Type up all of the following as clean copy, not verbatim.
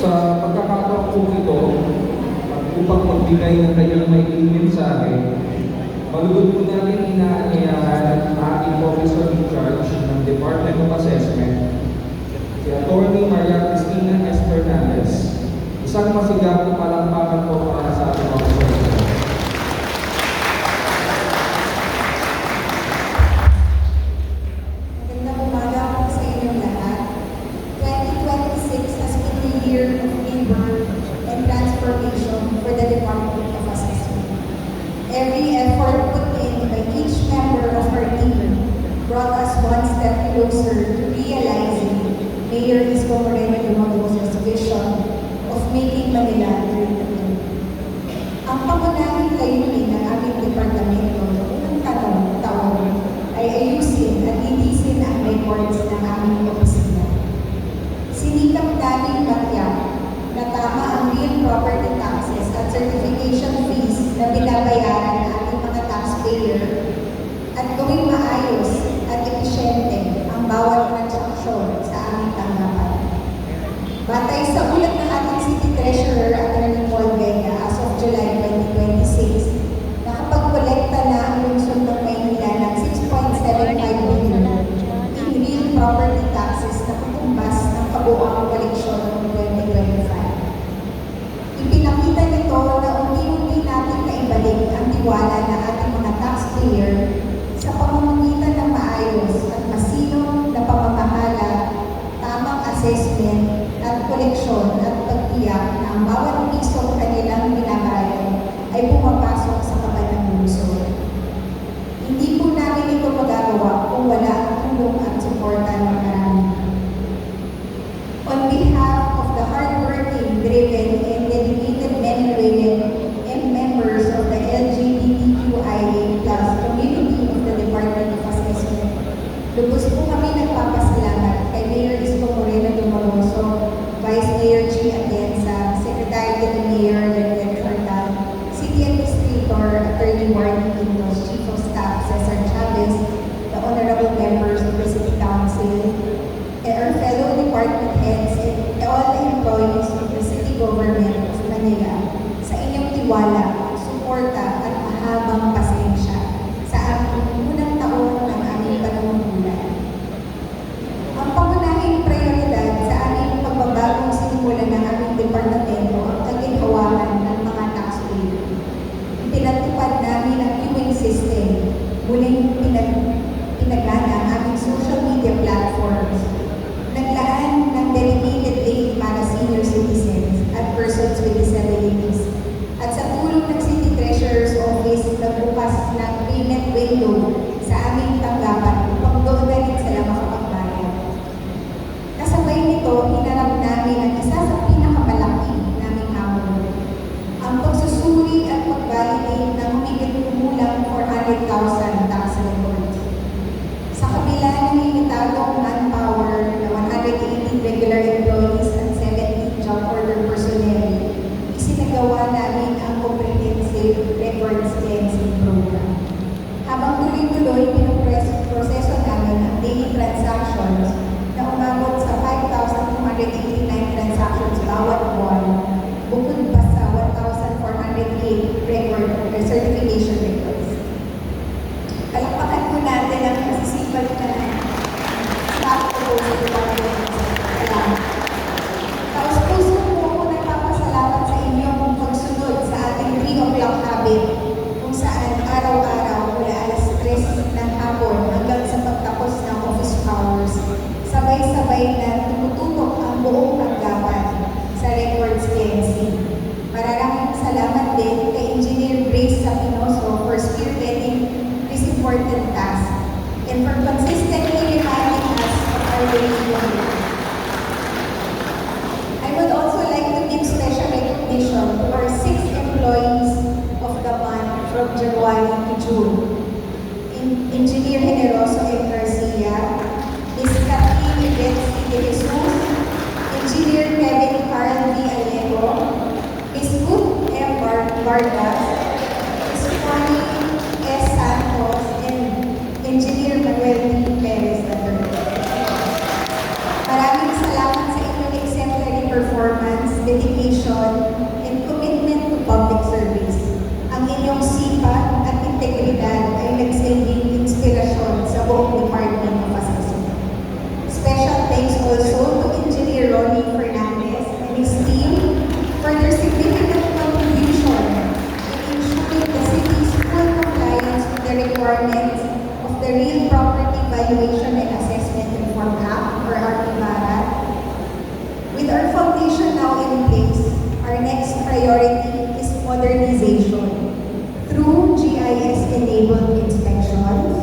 sa pagkakataon po ito, at upang magbigay ng kanyang maikling mensahe, malugod po namin inaanyayahan ang ating officer in charge ng Department of Assessment, si Atty. Maria Cristina S. Fernandez. Isang masigabong palakpakan po para sa ating officer in charge. Magandang umaga po sa inyong lahat. 2026 has been a year of labor and transformation for the Department of Assessment. Every effort put in by each member of our team brought us one step closer to realizing Mayor Isko Moreno Dumagoso's vision of making Manila great again. Ang pangunahing layunin ng aming departamento noong taon ay ayusin at linisin ang records ng aming opisina. Sinikap namin matiyak na tama ang real property taxes at certification fees na binabayaran ng ating mga taxpayer at gawing maayos at episyente ang bawat transaksyon sa aming tanggapan. Batay sa ulat ng ating City Treasurer Atty. Paul Vega as of July 2026, nakapagkolekta na ang lungsod ng Maynila ng 6.75 billion in real property taxes na katumbas ng kabuoang koleksyon noong 2025. Ipinakita nito na unti-unti natin naibalik ang tiwala ng ating mga taxpayer sa pamamagitan ng maayos at masinong na pamamahala, tamang assessment at koleksyon at pagtiyak na ang bawat pisong kanilang binabayad ay pumapasok sa kaban ng lungsod. Hindi po namin ito magagawa kung wala ang tulong at suporta ng marami. On behalf of the hardworking, driven, and dedicated men and women and members of the LGBTQIA+ community of the Department of Assessment, lubos po kami nagpapasalamat kay Mayor Isko Moreno Dumagoso, Vice Mayor G. Atienza, Secretary to the Mayor Lieutenant Hortal, City Administrator Attorney Warren Quintos, Chief of Staff Cesar Chavez, the honorable members of the City Council, and our fellow department heads and all the employees of the City Government of Manila sa inyong tiwala, suporta at mahabang pasensya sa aming unang taon ng aming panunungkulan. Ang pangunahing prioridad sa aming pagbabagong sinimulan ng aming departamento ang kaginhawahan ng mga taxpayer. Pinatupad namin ang queuing system, muling pinagana ang aming social media platforms, naglaan ng dedicated lane para senior citizens at persons with disabilities, at sa tulong ng City Treasurer's Office, nagbukas ng payment window sa aming tanggapan upang doon na rin sila makapagbayad. Kasabay nito, hinarap namin ang isa sa pinakamalaki naming hamon, ang pagsusuri at pag-validate ng humigit kumulang 400,000 tax records. Sa kabila ng limitadong manpower na 180 regular employees at 70 job order personnel, isinagawa namin ang comprehensive records cleansing program. Habang tuloy-tuloy, pinoproseso namin ang daily transactions na umabot sa 5,289 transactions bawat buwan, bukod pa sa 1,408 record certification records. Palakpakan po natin ang masisipag na staff ko sa Department of Assessment. Salamat. Taos-puso po ako nagpapasalamat sa inyong pagsunod sa ating 3 o'clock habit kung saan araw-araw mula alas 3 ng hapon hanggang sa pagtapos ng office hours, sabay-sabay na tumututok ang buong tanggapan sa records cleansing. Maraming salamat din kay Engineer Grace Sapinoso for spearheading this important task and for consistently reminding us of our daily work. I would also like to give special recognition to our 6 employees of the month from January to June. Engineer Generoso M. Garcia, Ms. Kathleen Yvette de Jesus, Engineer Kevin Carl V. Alejo, Ms. Ruth M. Vargas, Ms. Connie S. Santos, and Engineer Manuel D. Perez III. Maraming salamat sa inyong exemplary performance integridad ay nagsilbing inspirasyon sa buong Department of Assessment. Special thanks also to Engineer Ronnie Fernandez and his team for their significant contribution in ensuring the city's full compliance with the requirements of the Real Property Valuation and Assessment Reform Act, or RPVARA. With our foundation now in place, our next priority is modernization through GIS-enabled inspections,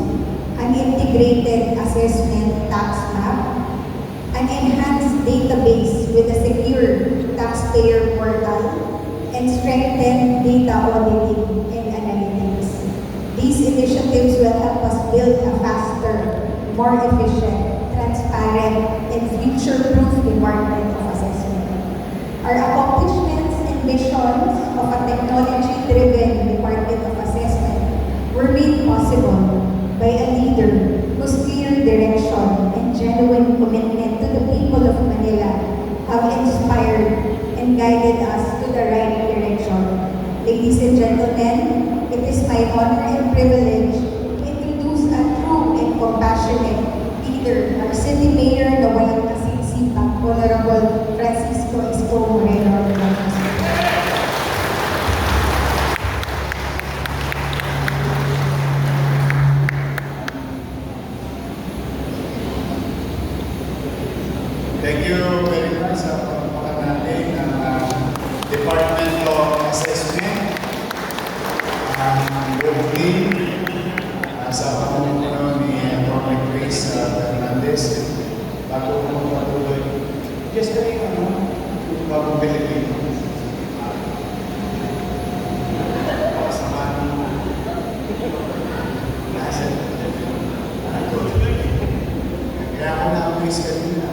an integrated assessment tax map, an enhanced database with a secure taxpayer portal, and strengthened data auditing and analytics. These initiatives will help us build a faster, more efficient, transparent, and future-proof Department of Assessment. Our accomplishments and visions of a technology-driven Department of Assessment were made possible by a leader whose clear direction and genuine commitment to the people of Manila have inspired and guided us to the right direction. Ladies and gentlemen, it is my honor and privilege to introduce a true and compassionate leader, our City Mayor na walang kasing-sipag, Honorable Francisco Isko Moreno. Thank you very much sa pagpapakanan natin ng Department of Assessment, ang buong team, sa pamumuno ni Atty. Chris Fernandez. Bago ko magpatuloy, just kayo bagong Pilipino. Pasaman, nasa, kaya ako na-amaze kanina.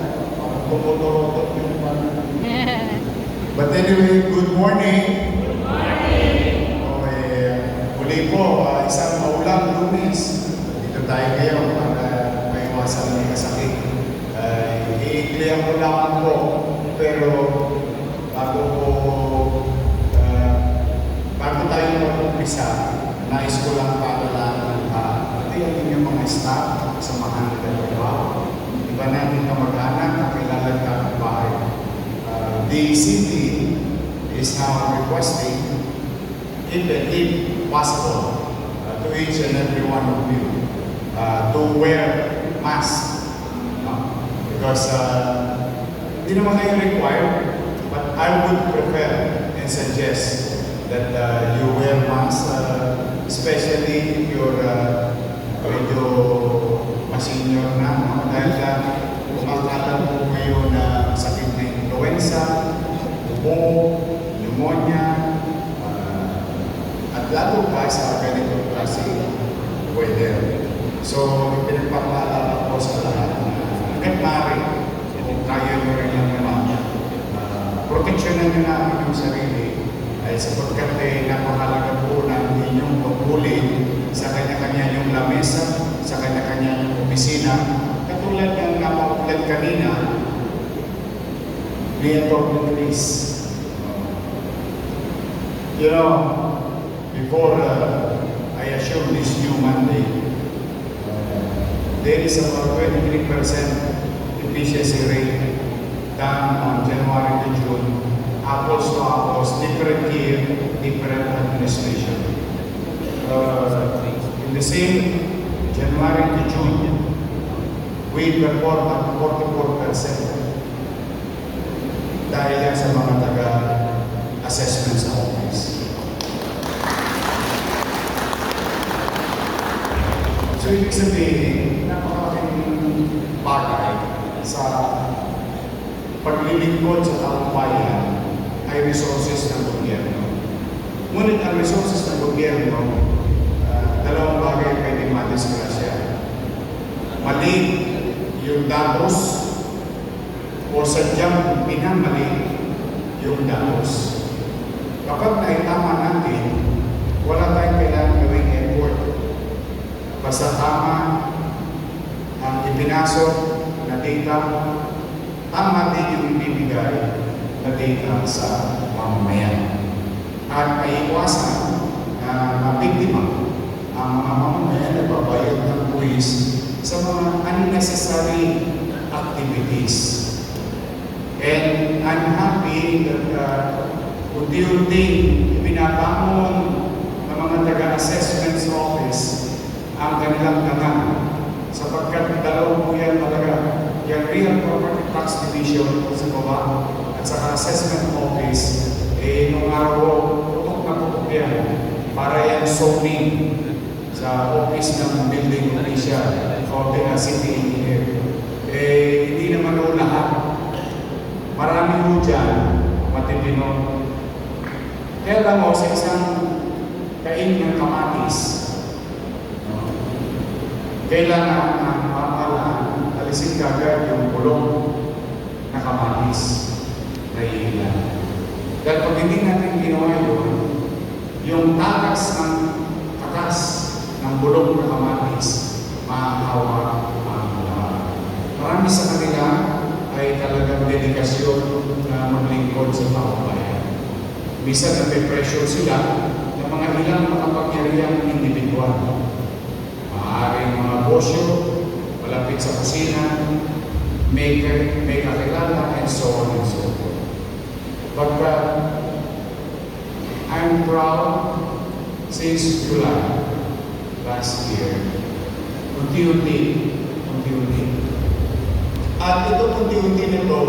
But anyway, good morning. Good morning. Okay, muli po, isang maulang Lunes. Dito tayo ngayon para maiwasan ng kasakit. I-clear ko lang po, pero bago tayo mag-umpisa, nais ko lang paalala pati ang inyong mga staff, kasamahan ng trabaho. Iba natin kamag-anak na kailangan kapitbahay. The city is now requesting, if possible, to each and every one of you to wear mask. Because hindi naman kayo required, but I would prefer and suggest that you wear mask, especially if you're medyo ma-senior na, dahil kumakalat po ngayon na sakit na influenza, ubo, pneumonia, at lalo pa sa ganito klaseng weather. So, pinagpapaalala ko sa lahat na hanggat maaari, kung kaya nyo rin lang naman, proteksyonan nyo namin yung sarili, ay sapagkat napakalaga po ng inyong pagpuli sa kanya-kanya yung lamesa, sa kanya-kanya yung opisina, katulad ng napaulat kanina ni Atty. Chris. You know, before I assume this new mandate, there is about 23% efficiency rate done on January to June, apples to apples, different year, different administration. In the same January to June, we performed at 44% dahil yan sa mga taga-assessment sa office. So, ibig sabihin, napakalaking bagay sa paglilingkod sa taong bayan ay resources ng gobyerno. Ngunit ang resources ng gobyerno, dalawang bagay pwede madisgrasya. Mali yung datos o sadyang pinamali yung datos. Kapag naitama natin, wala tayong kailangan gawing effort. Basta tama ang ipinasok na data, tama din yung ibibigay na data sa mamamayan. At maiiwasan na mabiktima ang mga mamamayan na babayad ng buwis sa mga unnecessary activities. And I'm happy that unti-unting ibinabangon ng mga taga-assessments office ang kanilang tangan sapagkat dalawa po yan talaga, yung Real Property Tax Division sa baba at saka assessment office, nung araw, tutok na tutok yan para yan zoning sa office ng building official o city engineer. Hindi naman o lahat. Marami po dyan, matitino. Kaya lang mo, sa isang kain ng kamatis, kailangan ng pamahalaan alisin kagad yung bulong na kamatis na iilan. Dahil pag hindi natin ginawa yun, yung takas ng katas ng bulong na kamatis, makakawa ang lahat. Marami sa kanila ay talagang dedikasyon na maglingkod sa taong bayan. Bisa nape-pressure sila ng mga ilang makapangyarihang individual. Maaaring mga bosyo, malapit sa kusina, may kakilala, and so on and so forth. But I'm proud since July last year, unti-unti. At ito unti-unti nito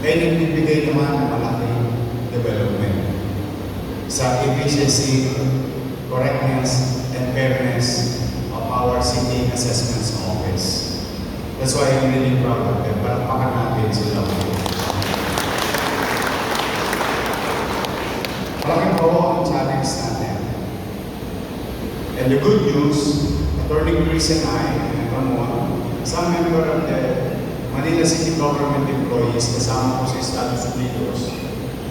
ay nagbibigay naman ng malaking development sa efficiency, correctness, and fairness of our city assessments office. That's why I'm really proud of them. Palakpakan natin sila. Malaking po ang challenge natin. And the good news, Attorney Chris and I, and Ramon, some member of the Manila City Government employees kasama ko sa Estados Unidos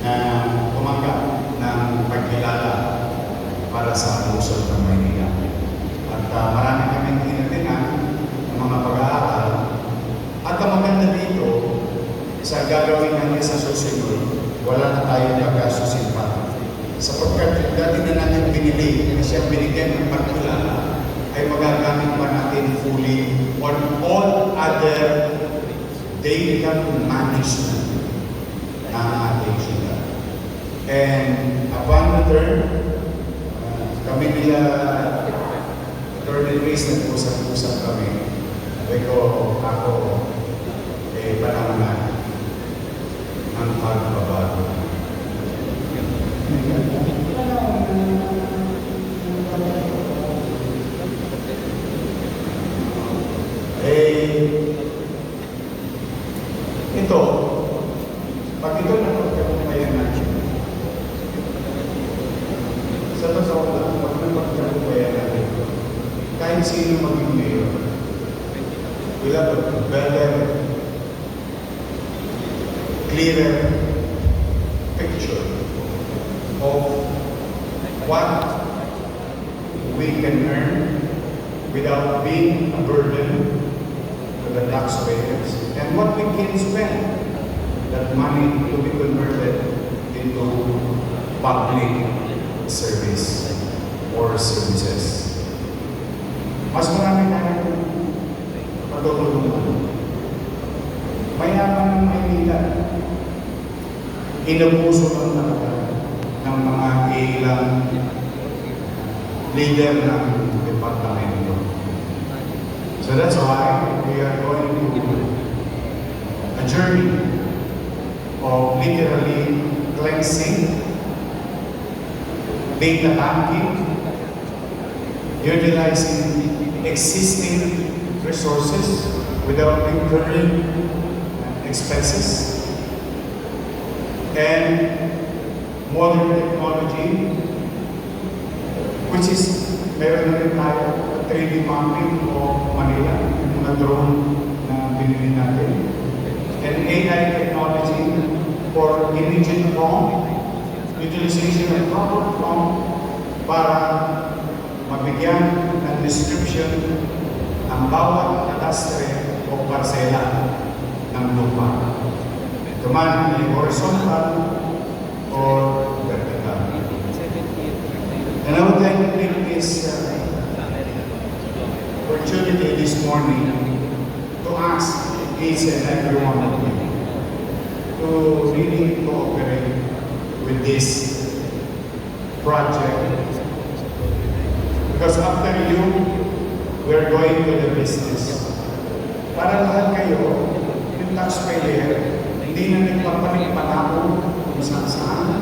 na tumanggap ng pagkilala para sa Luzon ng Maynila. At marami kaming tinatinan ng mga pag-aaral. At ang maganda dito, sa gagawin natin sa susunod, wala na tayong gagasusin pa. Sapagkat dati na natin binili na siya binigyan ng pagkilala, ay magagamit pa natin fully on all other data management na ating sila. And upon return, kami nila Attorney Grace nag-usap-usap kami. Sabi ko, ako, panahon na ang pagbabago. Ito, pag ito napagkakumpayan natin, sa totoo lang, pag napagkakumpayan natin, kahit sino maging mayor, we'll have a better, clearer picture of what we can earn without being a burden to the taxpayers, and what we can spend that money to be converted into public service or services. Mas marami tayong pagtutulungan. Mayaman ng Maynila, inabuso lang talaga ng mga ilang leader ng departamento. So that's why we are going to a journey of literally cleansing, data banking, utilizing existing resources without incurring expenses, and modern technology, which is meron na rin tayo 3D mapping o Manila, yung mga drone na binili natin, and AI technology for imaging prompt, utilization of proper prompt para mabigyan ng description ang bawat katastre o parsela ng lupa. Tuman ay horizontal or vertical. And I would like to take this opportunity this morning to ask each and every one of you to really cooperate with this project. Because after you, we're going to the business. Para lahat kayo, yung taxpayer, hindi na nagpapalit panahon kung saan.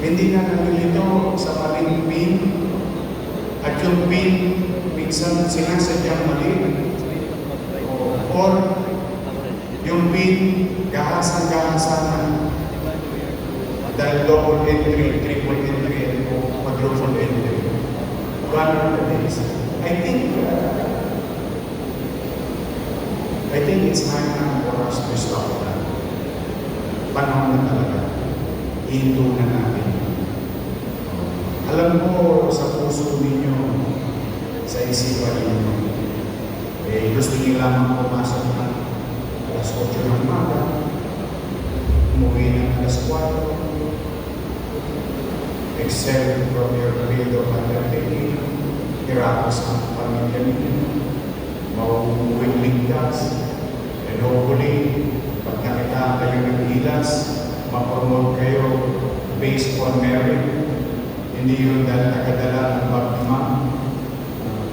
Hindi na nalilito sa maling PIN. At yung PIN, minsan sinasadyang mali. Or yung PIN, gahasan-gahasan dahil double entry, triple entry, o quadruple entry. One of the days. I think it's time now for us to stop that. Panahon na talaga. Hinto na natin. Alam mo sa puso ninyo, sa isipan ninyo, gusto niyo lamang pumasok ng alas 8 ng umaga, umuwi ng alas 4, excel from your field of undertaking, hirapos ang pamilya ninyo, mauuwing ligtas, and hopefully, pag nakita kayo ng ilas, mapromote kayo based on merit, hindi yun dahil nakadala ng baptisma,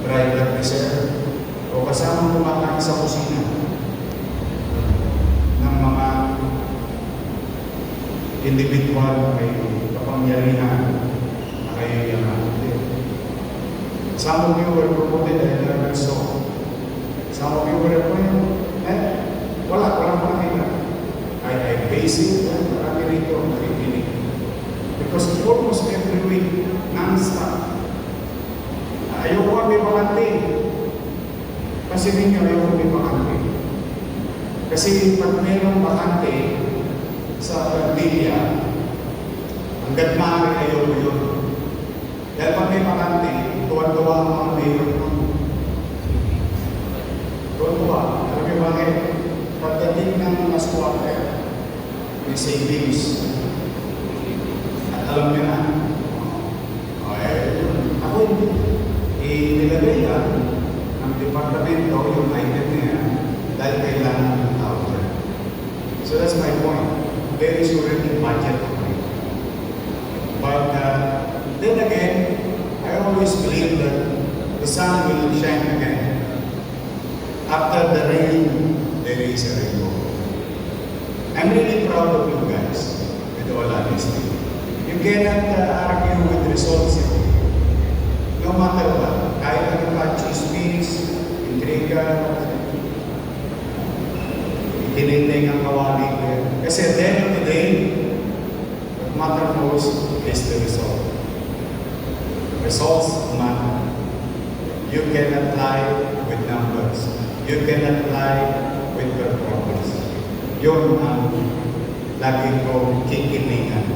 driver reserve, o kasama kumakain sa kusina ng mga individual may kapangyarihan na kayo yaman. Some of you were promoted and never saw. Some of you were appointed, walang makita. I base it on marami rito ang nakikinig. Because almost every week, non-stop. Ayoko may bakante. Kasi ninyo ayoko may bakante. Kasi pag mayroong bakante sa Pagbilya, hanggat maaari ayoko yun. Dahil pag may bakante, tuwan-tuwa ang mga mayor ng tuwan-tuwa. Alam niyo bakit? Pagdating ng mga squatter, may savings. At alam niyo na, ako nilagay lang ng departamento yung item niya dahil kailangan ng tao. So that's my point. There is already budget for it. But then again, I always believe that the sun will shine again. After the rain, there is a rainbow. I'm really proud of you guys, with all honesty. You cannot argue with results. No matter what, kahit ano ka, chismis, intriga, itinitay ang kawali ko. Kasi at the end of the day, what matter most is the result. Results matter. You cannot lie with numbers. You cannot lie with performance. Yun ang lagi ko kikinigan.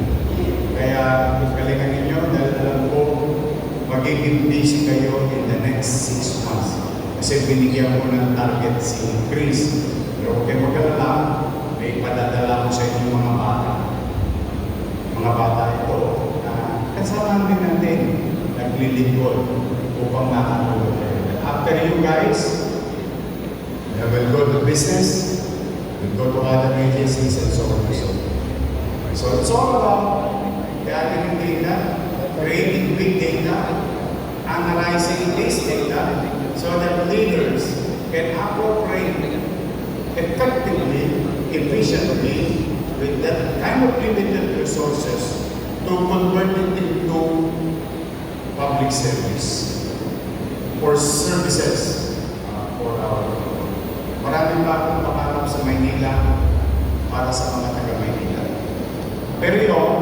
Kaya galingan ninyo dahil alam ko magiging busy kayo in the next 6 months. Kasi binigyan ko ng target si Chris. Pero huwag kayo mag-alala, may padadala ko sa inyo mga bata. Mga bata ito na kasama din natin naglilingkod upang makatulog kayo. After you guys, we will go to business, we'll go to other agencies and so on and so on. So it's all about gathering data, creating big data, analyzing this data so that leaders can appropriate effectively, efficiently, with that kind of limited resources to convert it into public service or services for our people. Maraming bagong pangarap sa Maynila para sa mga taga-Maynila. Pero yun,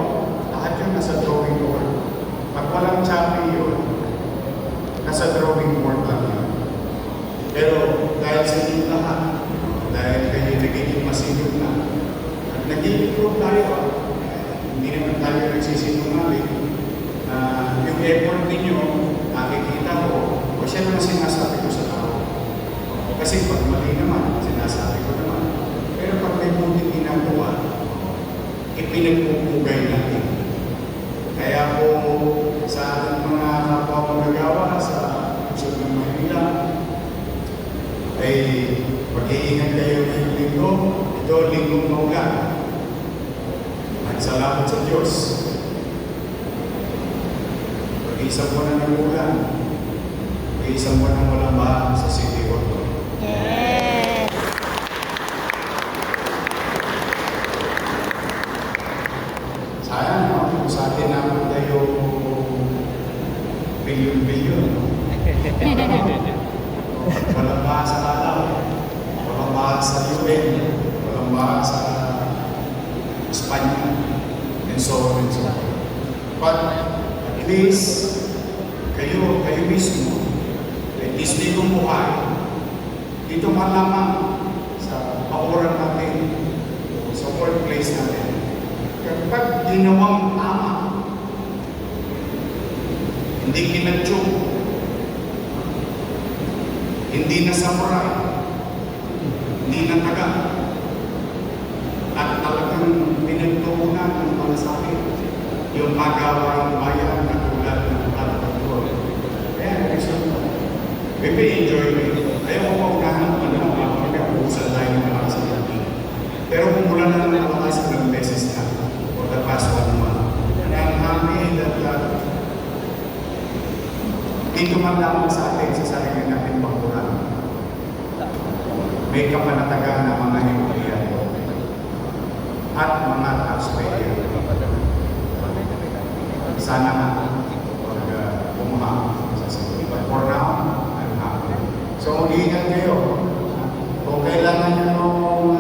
lahat yun nasa drawing board. Pag walang choppy yun, nasa drawing board lang yun. Pero dahil sa inyo lahat, dahil kayo nagiging masinong na, at nag-improve tayo, hindi naman tayo nagsisinungaling, yung effort ninyo, nakikita ko, o siya naman sinasabi ko sa tao. Kasi pag mali naman, sinasabi ko naman. Pero pag may buting ginagawa, ipinagpupugay natin. Kaya kung Segundo, ito linggong maulan. At salamat sa Diyos. Pag-iisang buwan na ng ulan. Pag-iisang buwan na walang baha sa City Hall. Yes! Sayang, no? Kung sa atin naman tayo bilyon-bilyon. Walang baha sa Alaw. Walang baha sa UN. Walang baha sa Espanya. And so on and so on. But at least, kayo mismo, at least dito buhay, dito man lamang sa pauran natin, sa workplace natin. Kapag ginawang tama, hindi kinatsyo, hindi na samurai, hindi na taga, at talagang pinagtuunan ng malasakit yung magawa ng bayan na tulad ng Palawan. Kaya narisyon ko. Maybe enjoy it. Ayaw ko paunahan ng mag-uusan tayo ng malasakit. Pero kung mula na lang malakas ng beses na for the past 1 month, and I'm happy that dito man lamang sa atin, sa sarili natin pagkuhan, may kapanatagan ng mga empleyado at mga taxpayer. Sana nga pumuha sa sarili. But for now, I'm happy. So, mag-iingat kayo. Kung kailangan nyo nung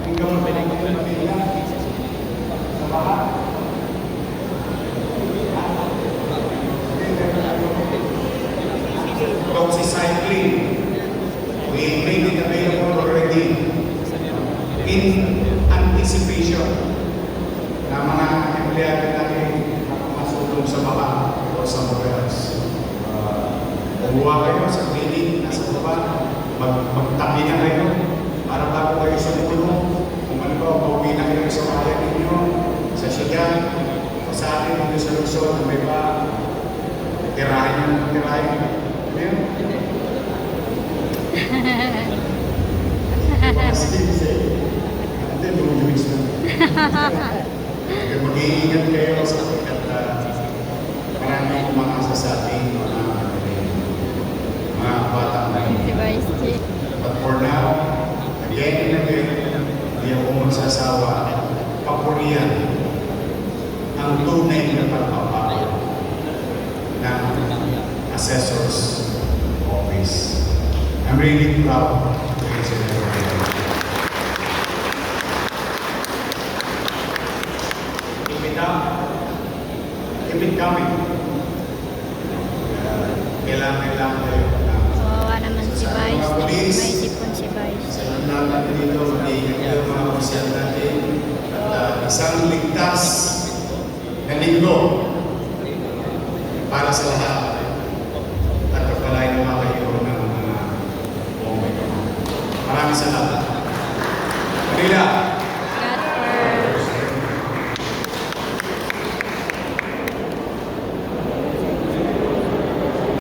hanggang pinagpapilala sa bahay, doxycycline, we made it available already in anticipation na mga empleyado natin masulong sa baba o sa mobiles. Kumuha kayo sa clinic, nasa baba, magtabi na kayo para bago kayo sa mulo. Kung ano ba, pauwi na kayo sa bayan ninyo, sa syudad, sa atin dito sa Luzon, na may ba, tirahin nyo ng tirahin. Amen? Hindi, lumuluwis na. Kaya mag-iingat kayo sa maraming mga sasating mga bata na Si Vice Chief. But for now, again and again, hindi ako magsasawa papurihan ang tunay na pagpapalo ng assessor's office. I'm really proud. Ladies and gentlemen. Keep it up. Keep it coming. Kailangan